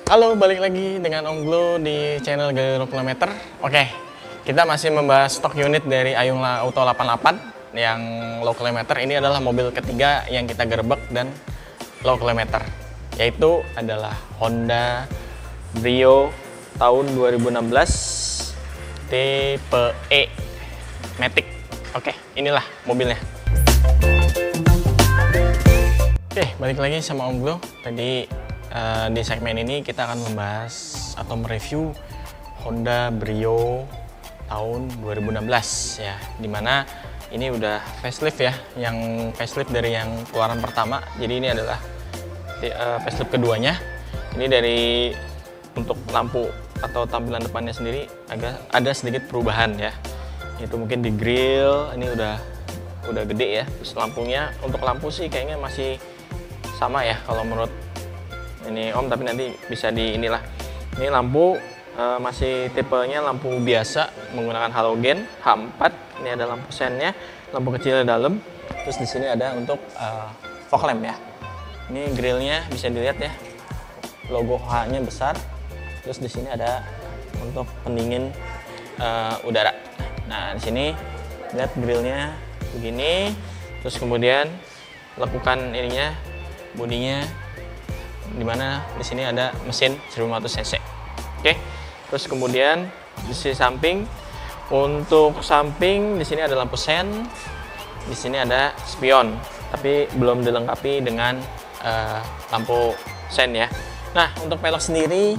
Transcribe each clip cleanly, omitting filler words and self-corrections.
Halo, balik lagi dengan Om Glo di channel Galero Kilometer. Oke, kita masih membahas stok unit dari Ayungla Auto 88 yang low kilometer. Ini adalah mobil ketiga yang kita gerbek dan low kilometer, yaitu adalah Honda Brio tahun 2016 tipe E Matic. Oke, inilah mobilnya. Oke, balik lagi sama Om Glo. Tadi di segmen ini kita akan membahas atau mereview Honda Brio tahun 2016 ya, dimana ini udah facelift ya, yang facelift dari yang keluaran pertama. Jadi ini adalah facelift keduanya. Ini dari untuk lampu atau tampilan depannya sendiri agak ada sedikit perubahan ya. Itu mungkin di grill ini udah gede ya. Terus lampunya, untuk lampu sih kayaknya masih sama ya kalau menurut ini Om, tapi nanti bisa di inilah. Ini lampu masih tipenya lampu biasa menggunakan halogen H4. Ini ada lampu sennya, lampu kecil di dalam. Terus di sini ada untuk fog lamp ya. Ini grillnya bisa dilihat ya, logo H-nya besar. Terus di sini ada untuk pendingin udara. Nah di sini lihat grillnya begini. Terus kemudian lakukan ininya, bodinya, dimana di sini ada mesin 1500 cc. Oke, terus kemudian di sisi samping, untuk samping di sini ada lampu sen, di sini ada spion, tapi belum dilengkapi dengan lampu sen ya. Nah untuk pelek sendiri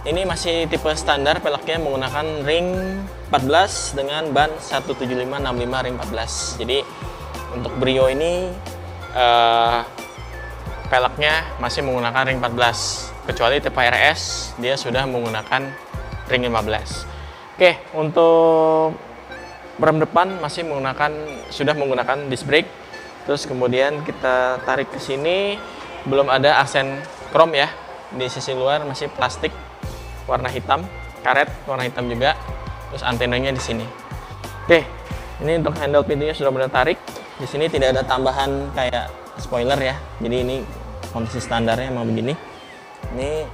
ini masih tipe standar, peleknya menggunakan ring 14 dengan ban 175/65 ring 14. Jadi untuk Brio ini peleknya masih menggunakan ring 14, kecuali tipe RS dia sudah menggunakan ring 15. Oke, untuk rem depan masih sudah menggunakan disc brake. Terus kemudian kita tarik ke sini, belum ada aksen chrome ya. Di sisi luar masih plastik warna hitam, karet warna hitam juga. Terus antenanya di sini. Oke, ini untuk handle pintunya sudah benar tarik. Di sini tidak ada tambahan kayak spoiler ya, jadi ini kondisi standarnya emang begini. Ini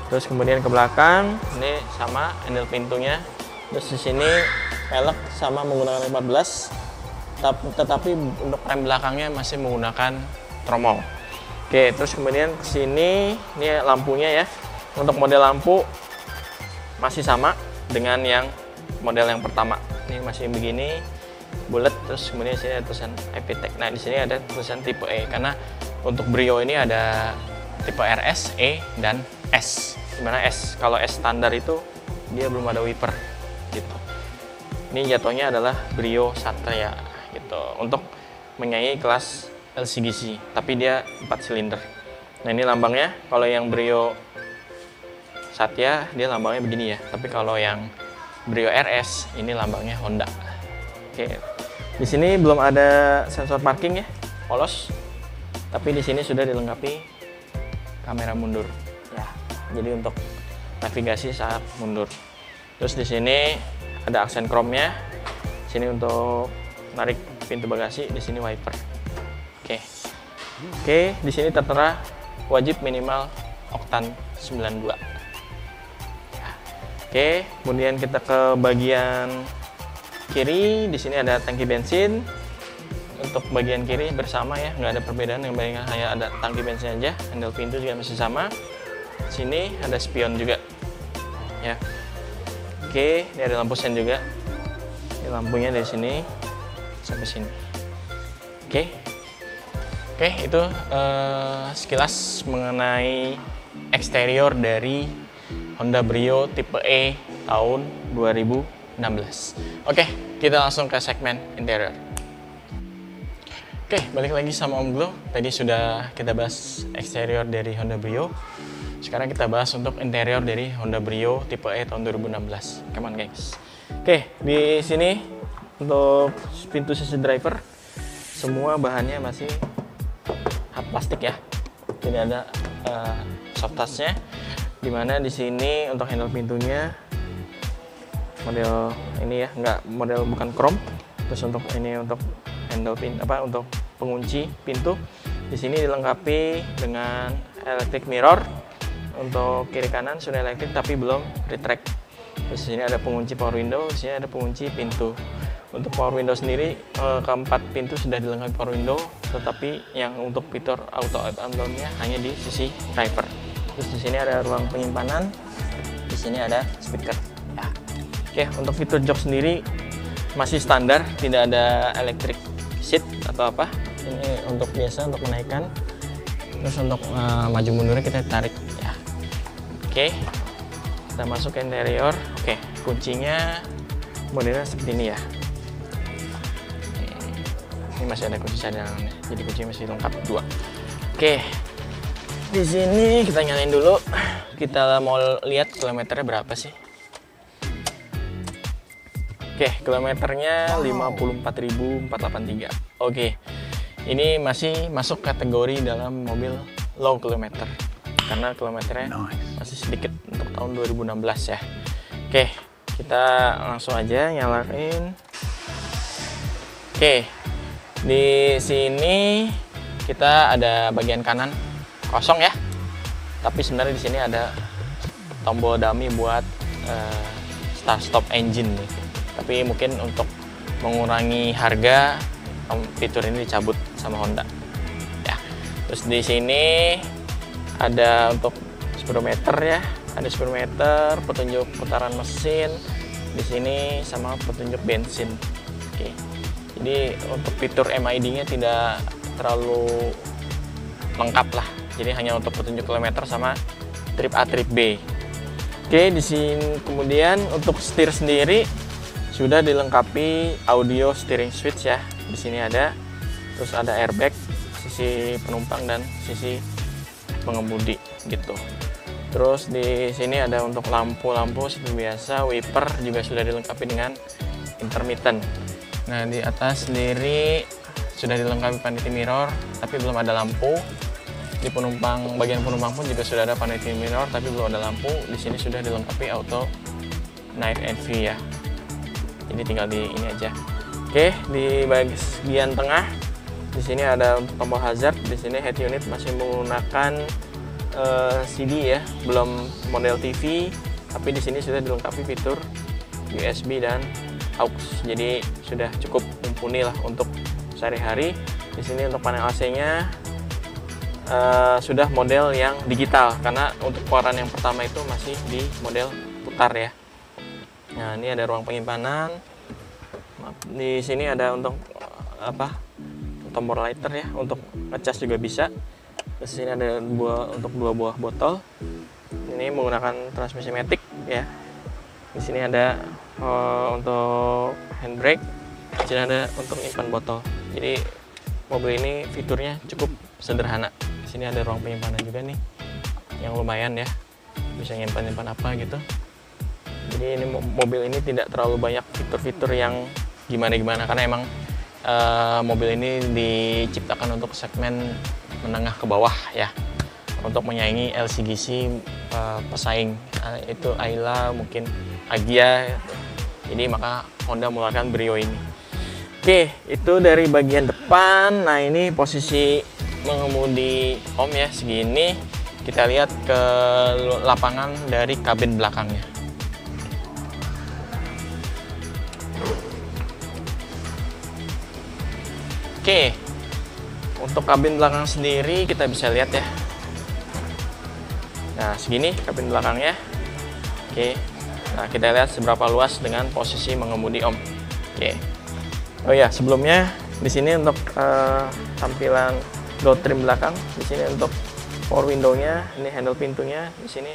terus kemudian ke belakang ini sama handle pintunya. Terus di sini pelek sama menggunakan 15, tetapi untuk rem belakangnya masih menggunakan tromol. Oke, terus kemudian ke sini ini lampunya ya. Untuk model lampu masih sama dengan yang model yang pertama. Ini masih begini, bulat. Terus kemudian sini ada tulisan Epitech. Nah di sini ada tulisan tipe E, karena untuk Brio ini ada tipe RS, E, dan S. Dimana S, kalau S standar itu dia belum ada wiper gitu. Ini jatuhnya adalah Brio Satria gitu, untuk menyaingi kelas LCGC, tapi dia 4 silinder. Nah ini lambangnya, kalau yang Brio Satya dia lambangnya begini ya, tapi kalau yang Brio RS ini lambangnya Honda. Oke. Di sini belum ada sensor parking ya, polos. Tapi di sini sudah dilengkapi kamera mundur ya. Jadi untuk navigasi saat mundur. Terus di sini ada aksen chrome-nya. Sini untuk narik pintu bagasi, di sini wiper. Oke. Oke, di sini tertera wajib minimal oktan 92. Ya. Oke, kemudian kita ke bagian kiri. Di sini ada tangki bensin. Untuk bagian kiri bersama ya, nggak ada perbedaan, yang paling hanya ada tangki bensin aja. Handle pintu juga masih sama. Sini ada spion juga ya. Oke, ini ada lampu sen juga. Ini lampunya dari sini sampai sini. Oke, itu sekilas mengenai eksterior dari Honda Brio tipe E tahun 2016. Oke, kita langsung ke segmen interior. Oke, balik lagi sama Om Glo. Tadi sudah kita bahas eksterior dari Honda Brio. Sekarang kita bahas untuk interior dari Honda Brio tipe E tahun 2016. Come on, guys. Oke, di sini untuk pintu sisi driver semua bahannya masih hard plastik ya. Tidak ada soft touch-nya. Dimana di sini untuk handle pintunya model ini ya, model bukan chrome. Terus untuk ini untuk handle untuk pengunci pintu di sini dilengkapi dengan electric mirror untuk kiri kanan sudah elektrik tapi belum retract. Terus di sini ada pengunci power window, di sini ada pengunci pintu. Untuk power window sendiri keempat pintu sudah dilengkapi power window, tetapi yang untuk fitur auto up and down-nya hanya di sisi driver. Terus di sini ada ruang penyimpanan, di sini ada speaker. Ya. Oke, untuk fitur jok sendiri masih standar, tidak ada electric seat atau apa. Ini untuk biasa untuk menaikkan. Terus untuk maju mundurnya kita tarik. Ya. Oke, kita masuk ke interior. Oke, kuncinya modelnya seperti ini ya. Ini masih ada kunci cadangannya, jadi kunci masih lengkap 2. Oke, di sini kita nyalain dulu. Kita mau lihat kilometernya berapa sih. Oke, kilometernya 54.483. Oke, ini masih masuk kategori dalam mobil low kilometer karena kilometernya masih sedikit untuk tahun 2016 ya. Oke, kita langsung aja nyalain. Oke, di sini kita ada bagian kanan kosong ya, tapi sebenarnya di sini ada tombol dummy buat start stop engine nih. Tapi mungkin untuk mengurangi harga fitur ini dicabut sama Honda. Ya. Terus di sini ada untuk speedometer ya, ada speedometer, petunjuk putaran mesin di sini sama petunjuk bensin. Oke. Jadi untuk fitur MID-nya tidak terlalu lengkap lah. Jadi hanya untuk petunjuk kilometer sama trip A, trip B. Oke, di sini kemudian untuk setir sendiri sudah dilengkapi audio steering switch ya. Di sini ada, terus ada airbag sisi penumpang dan sisi pengemudi gitu. Terus di sini ada untuk lampu-lampu seperti biasa, wiper juga sudah dilengkapi dengan intermittent. Nah, di atas sendiri sudah dilengkapi vanity mirror, tapi belum ada lampu. Di bagian penumpang pun juga sudah ada vanity mirror, tapi belum ada lampu. Di sini sudah dilengkapi auto night and view ya. Jadi tinggal di ini aja. Oke, di bagian tengah di sini ada untuk tombol hazard. Di sini head unit masih menggunakan CD ya, belum model TV. Tapi di sini sudah dilengkapi fitur USB dan aux, jadi sudah cukup mumpuni lah untuk sehari-hari. Di sini untuk panel AC-nya sudah model yang digital karena untuk keluaran yang pertama itu masih di model putar ya. Nah, ini ada ruang penyimpanan. Di sini ada untuk tombol lighter ya, untuk ngecas juga bisa. Di sini ada untuk 2 buah botol. Ini menggunakan transmisi matic ya. Di sini ada untuk handbrake, di sini ada untuk nyimpan botol. Jadi mobil ini fiturnya cukup sederhana. Di sini ada ruang penyimpanan juga nih, yang lumayan ya, bisa nyimpan apa gitu. Jadi ini mobil ini tidak terlalu banyak fitur-fitur yang gimana-gimana karena emang mobil ini diciptakan untuk segmen menengah ke bawah ya, untuk menyaingi LCGC pesaing itu Ayla, mungkin Agya. Jadi maka Honda mengeluarkan Brio ini. Oke, itu dari bagian depan. Nah, ini posisi mengemudi Om ya, segini. Kita lihat ke lapangan dari kabin belakangnya. Oke, untuk kabin belakang sendiri kita bisa lihat ya. Nah, segini kabin belakangnya. Oke, nah kita lihat seberapa luas dengan posisi mengemudi Om. Oke. Oh ya, sebelumnya di sini untuk tampilan door trim belakang, di sini untuk power window-nya, ini handle pintunya, di sini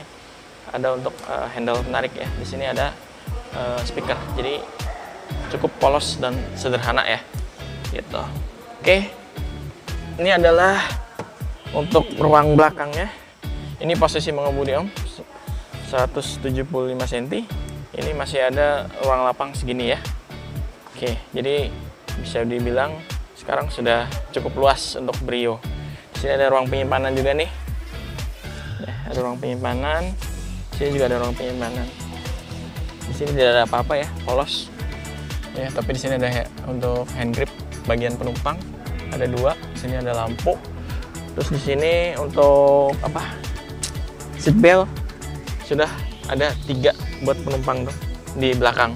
ada untuk handle penarik ya. Di sini ada speaker. Jadi cukup polos dan sederhana ya. Gitu. Oke. Ini adalah untuk ruang belakangnya. Ini posisi mengemudi Om 175 cm. Ini masih ada ruang lapang segini ya. Oke, jadi bisa dibilang sekarang sudah cukup luas untuk Brio. Di sini ada ruang penyimpanan juga nih. Ya, ada ruang penyimpanan. Di sini juga ada ruang penyimpanan. Di sini tidak ada apa-apa ya, polos. Ya, tapi di sini ada untuk hand grip bagian penumpang ada 2. Di sini ada lampu. Terus di sini untuk Seat belt sudah ada 3 buat penumpang tuh di belakang.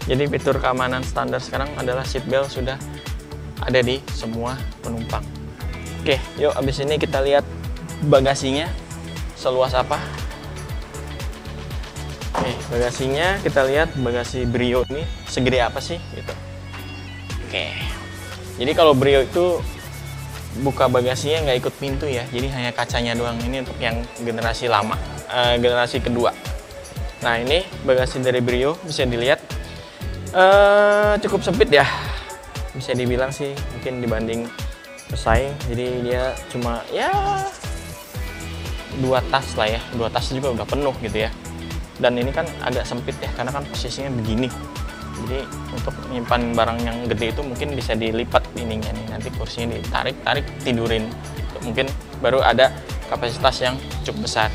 Jadi fitur keamanan standar sekarang adalah seat belt sudah ada di semua penumpang. Oke, yuk abis ini kita lihat bagasinya seluas apa. Oke, bagasinya kita lihat bagasi Brio ini segede apa sih gitu. Oke, jadi kalau Brio itu buka bagasinya nggak ikut pintu ya, jadi hanya kacanya doang. Ini untuk yang generasi lama, generasi kedua. Nah ini bagasi dari Brio bisa dilihat cukup sempit ya, bisa dibilang sih mungkin dibanding pesaing. Jadi dia cuma ya 2 tas lah ya, 2 tas juga udah penuh gitu ya. Dan ini kan agak sempit ya, karena kan posisinya begini. Jadi untuk menyimpan barang yang gede itu mungkin bisa dilipat ininya nih, nanti kursinya ditarik tidurin. Mungkin baru ada kapasitas yang cukup besar.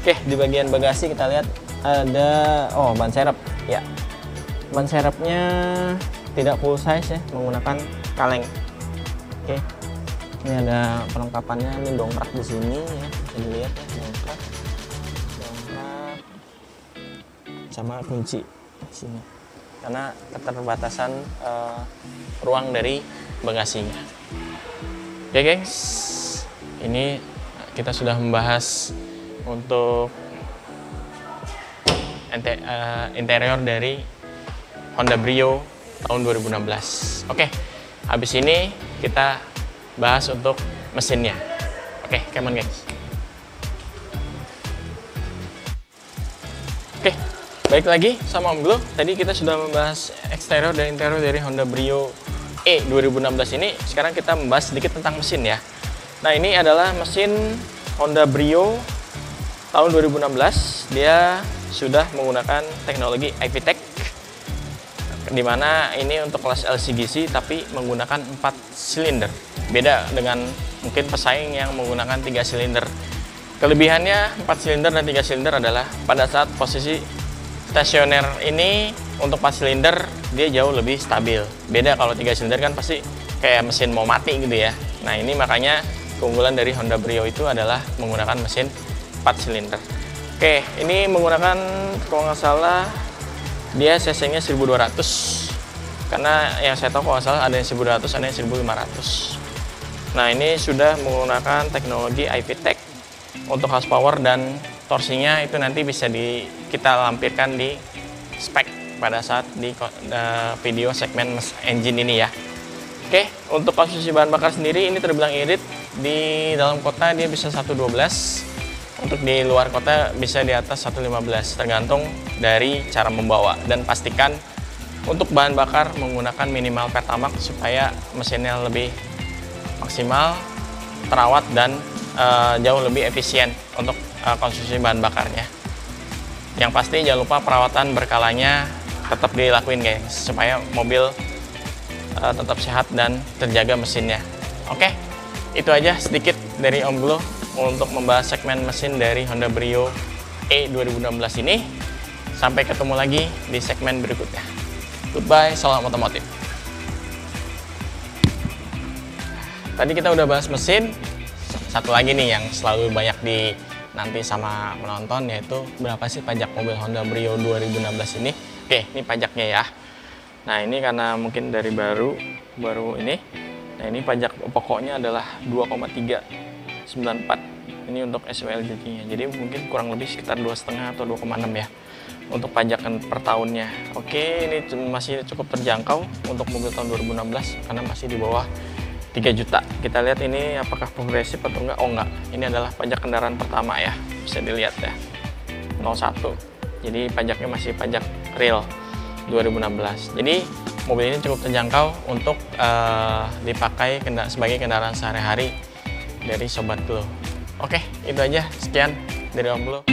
Oke, di bagian bagasi kita lihat ada ban serep ya. Ban serepnya tidak full size ya, menggunakan kaleng. Oke, ini ada perlengkapannya, ini dongkrak di sini ya, bisa dilihat ya, dongkrak sama kunci di sini. Karena keterbatasan ruang dari bagasinya. Oke gengs, ini kita sudah membahas untuk interior dari Honda Brio tahun 2016. Oke, habis ini kita bahas untuk mesinnya. Oke, come on guys. Oke, balik lagi sama Om Glo. Tadi kita sudah membahas eksterior dan interior dari Honda Brio E 2016 ini. Sekarang kita membahas sedikit tentang mesin ya. Nah, ini adalah mesin Honda Brio tahun 2016. Dia sudah menggunakan teknologi iVTEC, dimana ini untuk kelas LCGC tapi menggunakan 4 silinder. Beda dengan mungkin pesaing yang menggunakan 3 silinder. Kelebihannya 4 silinder dan 3 silinder adalah pada saat posisi stasioner ini untuk 4 silinder dia jauh lebih stabil. Beda kalau 3 silinder kan pasti kayak mesin mau mati gitu ya. Nah ini makanya keunggulan dari Honda Brio itu adalah menggunakan mesin 4 silinder. Oke, ini menggunakan kalau nggak salah dia cc-nya 1200. Karena yang saya tahu kalau nggak salah ada yang 1200, ada yang 1500. Nah ini sudah menggunakan teknologi iVTEC. Untuk horsepower dan torsinya itu nanti bisa kita lampirkan di spek pada saat di video segmen engine ini ya. Oke, untuk konsumsi bahan bakar sendiri ini terbilang irit. Di dalam kota dia bisa 112. Untuk di luar kota bisa di atas 115, tergantung dari cara membawa. Dan pastikan untuk bahan bakar menggunakan minimal Pertamax supaya mesinnya lebih maksimal, terawat, dan jauh lebih efisien untuk konsumsi bahan bakarnya. Yang pasti jangan lupa perawatan berkalanya tetap dilakuin guys, supaya mobil tetap sehat dan terjaga mesinnya. Oke, itu aja sedikit dari Om Glo untuk membahas segmen mesin dari Honda Brio E 2016 ini. Sampai ketemu lagi di segmen berikutnya. Goodbye, salam otomotif. Tadi kita udah bahas mesin. Satu lagi nih yang selalu banyak nanti sama penonton, yaitu berapa sih pajak mobil Honda Brio 2016 ini. Oke, ini pajaknya ya. Nah ini karena mungkin dari baru ini. Nah ini pajak pokoknya adalah 2,394. Ini untuk SWLJT-nya. Jadi mungkin kurang lebih sekitar 2,5 atau 2,6 ya untuk pajakan per tahunnya. Oke, ini masih cukup terjangkau untuk mobil tahun 2016 karena masih di bawah 3 juta. Kita lihat ini apakah progresif atau enggak. Oh enggak, ini adalah pajak kendaraan pertama ya, bisa dilihat ya, 01. Jadi pajaknya masih pajak real 2016. Jadi mobil ini cukup terjangkau untuk dipakai sebagai kendaraan sehari-hari dari Sobat Glo. Oke, itu aja, sekian dari Om Glo.